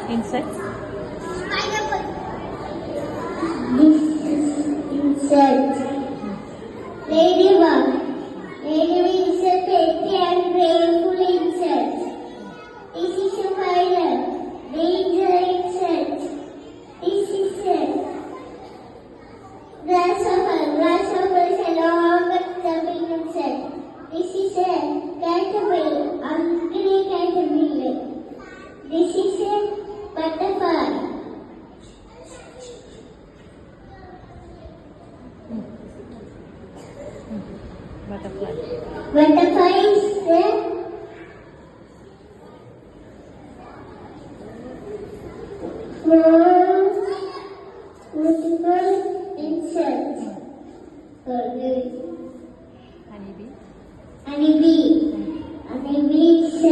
Insect. This insect. Ladybug. Ladybug is a petty and playful insect. This is a spider. Danger insect. This is a grasshopper. Grasshopper is a long but jumping insect. This is a caterpillar. Ugly caterpillar. This is a butterfly. Butterfly. Butterfly is the small beautiful insect. Honeybee. Honeybee. Honeybee is a